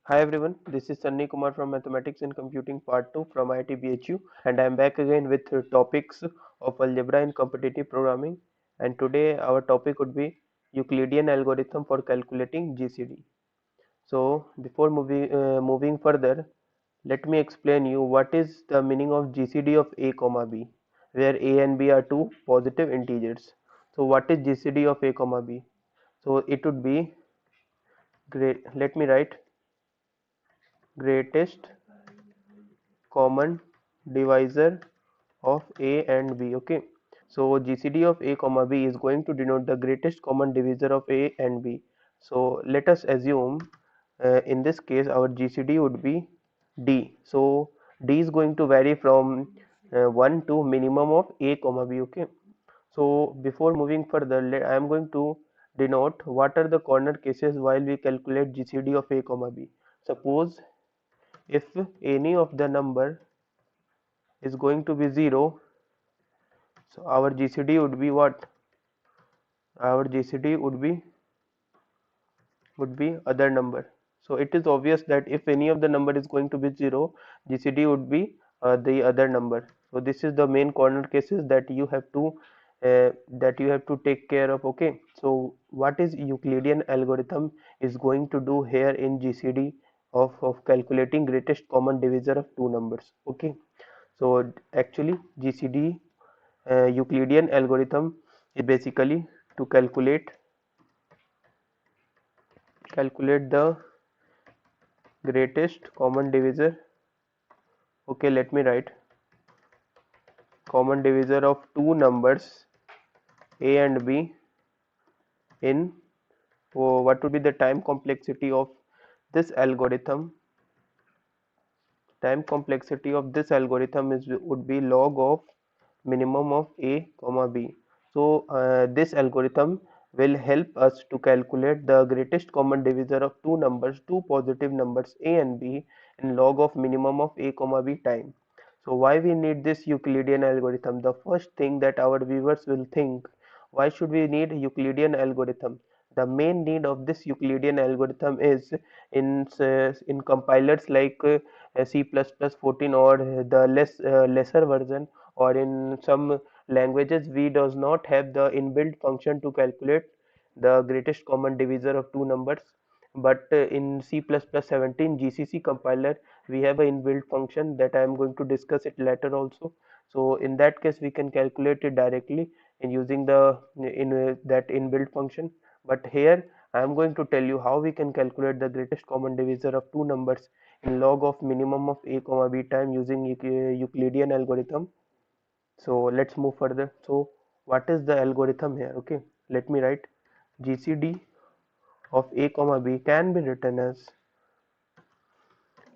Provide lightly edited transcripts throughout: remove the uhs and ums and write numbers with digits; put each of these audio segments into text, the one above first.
Hi everyone, this is Sunny Kumar from Mathematics and Computing Part 2 from IIT BHU, and I am back again with topics of algebra in competitive programming, and today our topic would be Euclidean algorithm for calculating GCD. So before moving further, let me explain you what is the meaning of GCD of a comma b, where a and b are two positive integers. So what is GCD of a comma b? So it would be great. Let me write greatest common divisor of a and b. Okay, so GCD of a comma b is going to denote the greatest common divisor of a and b. So let us assume in this case our GCD would be d. So d is going to vary from 1 to minimum of a comma b. Okay, so before moving further, I am going to denote what are the corner cases while we calculate GCD of a comma b. Suppose if any of the number is going to be 0, so our GCD would be what? Our GCD would be other number. So it is obvious that if any of the number is going to be 0, GCD would be the other number. So this is the main corner cases that you have to take care of. Okay, so what is Euclidean algorithm is going to do here in GCD of calculating greatest common divisor of two numbers. Okay, so actually GCD Euclidean algorithm is basically to calculate the greatest common divisor. Okay, let me write common divisor of two numbers a and b in what would be the time complexity of this algorithm. Time complexity of this algorithm is would be log of minimum of a comma b. So this algorithm will help us to calculate the greatest common divisor of two positive numbers a and b in log of minimum of a comma b time. So why we need this Euclidean algorithm? The first thing that our viewers will think, why should we need Euclidean algorithm? The main need of this Euclidean algorithm is in compilers like C++14 or the lesser version, or in some languages we does not have the inbuilt function to calculate the greatest common divisor of two numbers, but in C++17 GCC compiler we have an inbuilt function that I am going to discuss it later also. So in that case we can calculate it directly in using that inbuilt function, but here I am going to tell you how we can calculate the greatest common divisor of two numbers in log of minimum of a comma b time using Euclidean algorithm. So let's move further. So what is the algorithm here? Okay, let me write GCD of a comma b can be written as,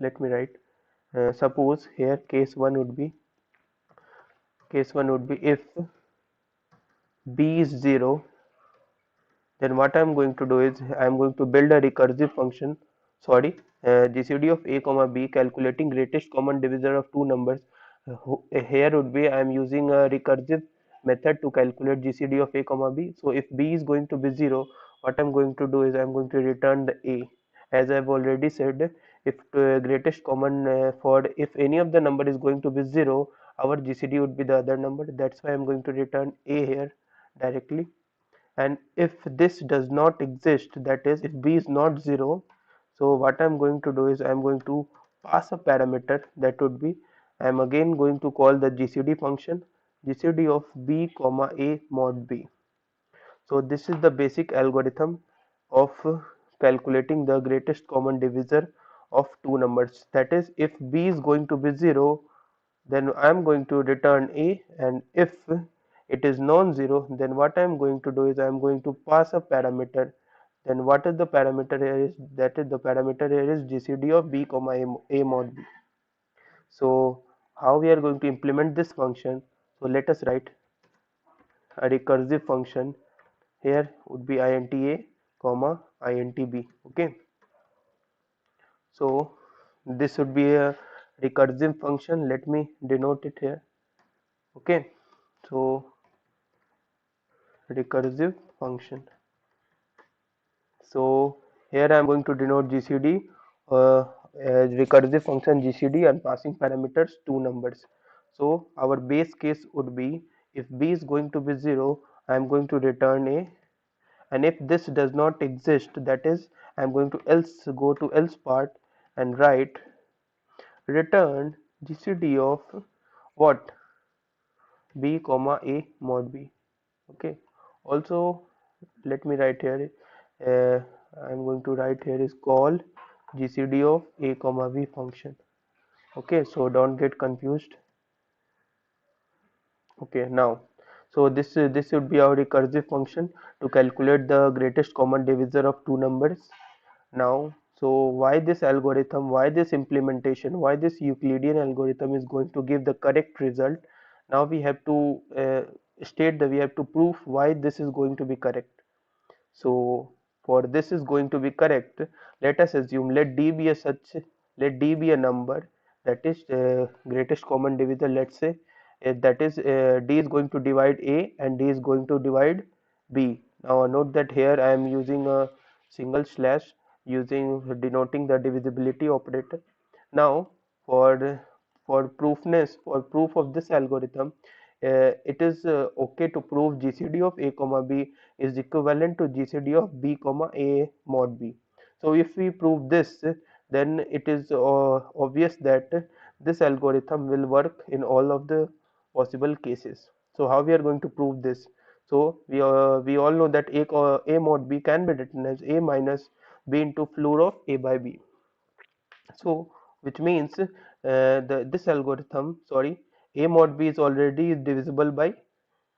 let me write, suppose here case 1 would be if b is 0, then what I'm going to do is I'm going to build a recursive function. Sorry, GCD of a comma b calculating greatest common divisor of two numbers. Here would be I'm using a recursive method to calculate GCD of a comma b. So if b is going to be 0, what I'm going to do is I'm going to return the a. As I've already said, if greatest common for if any of the number is going to be 0, our GCD would be the other number. That's why I'm going to return a here directly. And if this does not exist, that is if b is not 0, so what I'm going to do is I'm going to pass a parameter that would be, I'm again going to call the GCD function, GCD of b comma a mod b. So this is the basic algorithm of calculating the greatest common divisor of two numbers. That is, if b is going to be 0, then I'm going to return a, and if it is non-zero, then what I'm going to do is I'm going to pass a parameter. Then what is the parameter here is, that is the parameter here is GCD of b comma a mod b. So how we are going to implement this function? So let us write a recursive function. Here would be int a comma int b. Okay, so this would be a recursive function. Let me denote it here. Okay, so recursive function. So here I am going to denote GCD recursive function GCD and passing parameters two numbers. So our base case would be if b is going to be 0, I am going to return a, and if this does not exist, that is I am going to else go to else part and write return GCD of what, b comma a mod b. Okay, also let me write here, uh, I'm going to write here is call GCD of a comma b function. Okay, so don't get confused. Okay, now so this should be our recursive function to calculate the greatest common divisor of two numbers. Now, so why this algorithm, why this implementation, why this Euclidean algorithm is going to give the correct result? Now we have to state that we have to prove why this is going to be correct. So for this is going to be correct, let us assume let d be a such, let d be a number that is greatest common divisor. Let's say that is d is going to divide a and d is going to divide b. Now note that here I am using a single slash using denoting the divisibility operator. Now for proofness, for proof of this algorithm, it is okay to prove GCD of a comma b is equivalent to GCD of b comma a mod b. So if we prove this, then it is obvious that this algorithm will work in all of the possible cases. So how we are going to prove this? So we all know that a mod b can be written as a minus b into floor of a by b. So which means this algorithm, sorry, a mod b is already divisible by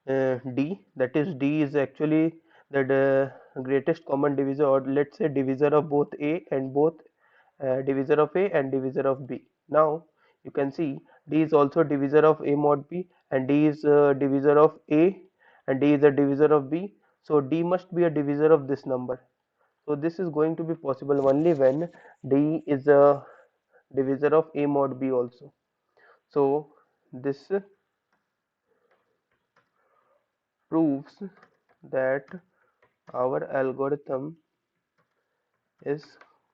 d, that is d is actually the greatest common divisor, or let's say divisor of both a and both divisor of a and divisor of b. Now you can see d is also divisor of a mod b, and d is divisor of a, and d is a divisor of b. So d must be a divisor of this number. So this is going to be possible only when d is a divisor of a mod b also. So this proves that our algorithm is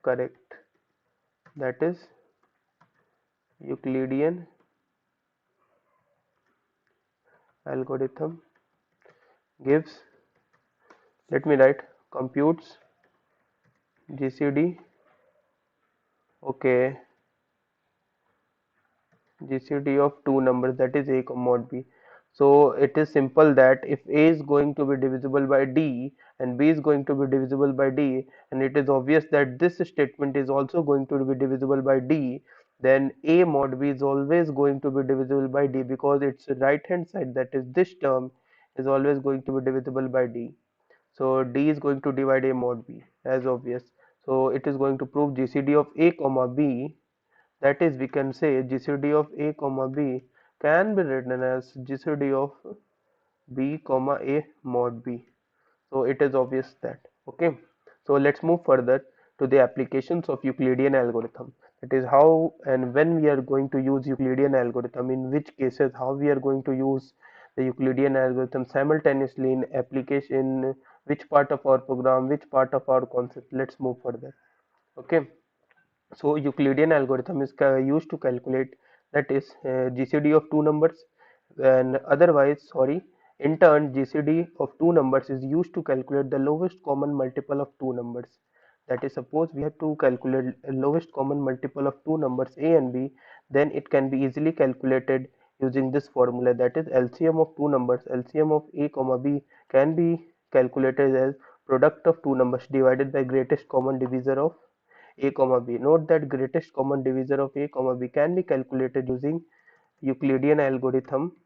correct, that is Euclidean algorithm gives, let me write, computes GCD, okay, GCD of two numbers, that is a mod b. So it is simple that if a is going to be divisible by d and b is going to be divisible by d, and it is obvious that this statement is also going to be divisible by d, then a mod b is always going to be divisible by d, because its right hand side, that is this term, is always going to be divisible by d. So d is going to divide a mod b, as obvious. So it is going to prove GCD of a comma b, that is we can say GCD of a comma b can be written as GCD of b comma a mod b. So it is obvious that. Okay, so let's move further to the applications of Euclidean algorithm. That is how and when we are going to use Euclidean algorithm, in which cases, how we are going to use the Euclidean algorithm simultaneously in application, which part of our program, which part of our concept. Let's move further. Okay, so Euclidean algorithm is used to calculate, that is GCD of two numbers, and otherwise, sorry, in turn GCD of two numbers is used to calculate the lowest common multiple of two numbers. That is, suppose we have to calculate lowest common multiple of two numbers a and b, then it can be easily calculated using this formula, that is LCM of two numbers, LCM of a comma b can be calculated as product of two numbers divided by greatest common divisor of a comma b. Note that greatest common divisor of a comma b can be calculated using Euclidean algorithm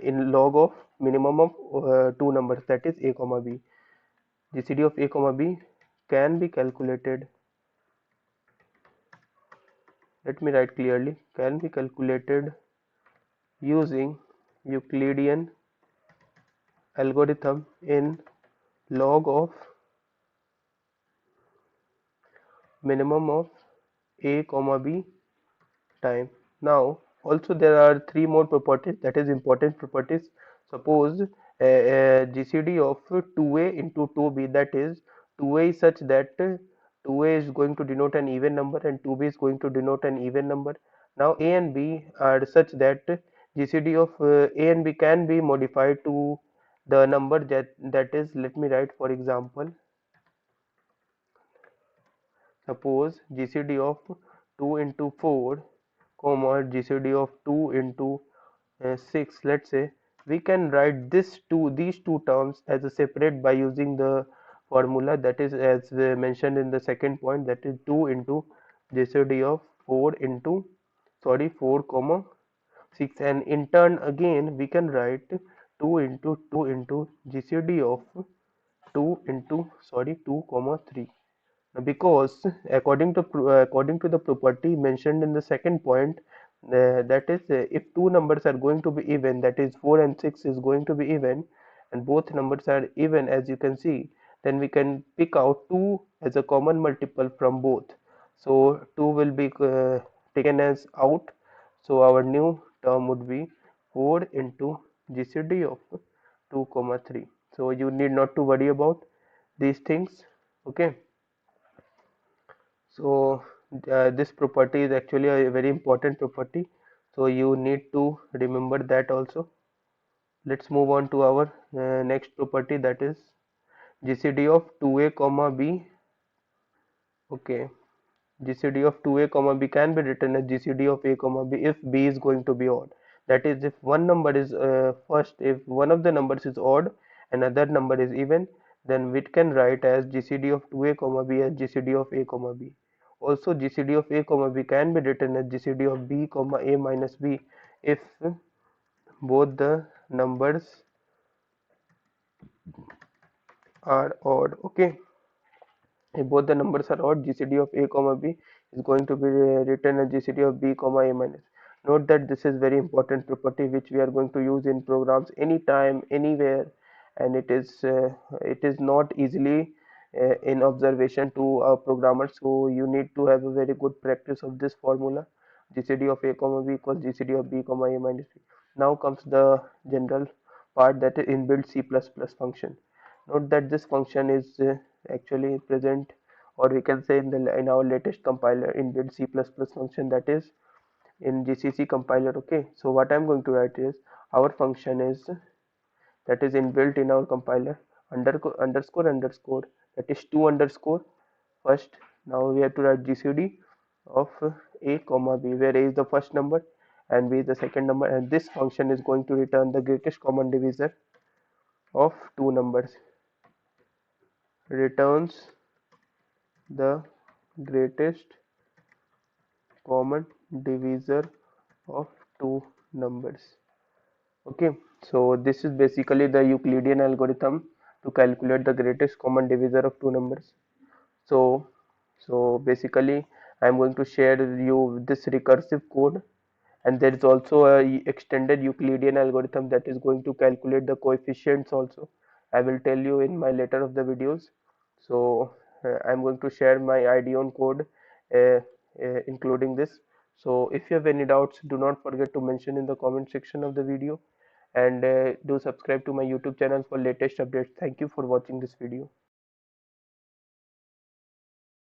in log of minimum of two numbers, that is a comma b. GCD of a comma b can be calculated, let me write clearly, can be calculated using Euclidean algorithm in log of minimum of a comma b time. Now also there are three more properties, that is important properties. Suppose GCD of 2a into 2b, that is 2a is such that 2a is going to denote an even number and 2b is going to denote an even number. Now a and b are such that GCD of a and b can be modified to the number that is, let me write, for example, suppose GCD of 2 into 4 comma GCD of 2 into 6, let's say, we can write these two terms as a separate by using the formula that is as mentioned in the second point, that is 2 into GCD of 4 into, sorry, 4 comma 6, and in turn again we can write 2 into GCD of 2 into, sorry, 2 comma 3, because according to the property mentioned in the second point, that is, if two numbers are going to be even, that is 4 and 6 is going to be even, and both numbers are even as you can see, then we can pick out 2 as a common multiple from both. So 2 will be taken as out, so our new term would be 4 into GCD of 2 comma 3. So you need not to worry about these things. Okay. So this property is actually a very important property, so you need to remember that also. Let's move on to our next property, that is GCD of 2a comma b. Okay, GCD of 2a comma b can be written as GCD of a comma b if b is going to be odd. That is, if one number is if one of the numbers is odd and other number is even, then we can write as GCD of 2a comma b as GCD of a comma b. Also, GCD of a comma b can be written as GCD of b comma a minus b if both the numbers are odd. Okay, if both the numbers are odd, GCD of a comma b is going to be written as GCD of b comma a minus. Note that this is very important property which we are going to use in programs anytime, anywhere, and it is not easily in observation to a programmer. So you need to have a very good practice of this formula. GCD of a comma b equals GCD of b comma a minus b. Now comes the general part, that is inbuilt C++ function. Note that this function is actually present, or we can say in our latest compiler inbuilt C++ function, that is in GCC compiler. Okay, so what I'm going to write is our function is, that is inbuilt in our compiler, underscore that is 2 underscore first. Now we have to write GCD of a comma b, where a is the first number and b is the second number, and this function is going to return the greatest common divisor of two numbers, returns the greatest common divisor of two numbers. Okay, so this is basically the Euclidean algorithm to calculate the greatest common divisor of two numbers. So basically I'm going to share with you this recursive code, and there is also a extended Euclidean algorithm that is going to calculate the coefficients also. I will tell you in my later of the videos. So I'm going to share my IDEON code including this. So if you have any doubts, do not forget to mention in the comment section of the video, and do subscribe to my YouTube channel for latest updates. Thank you for watching this video.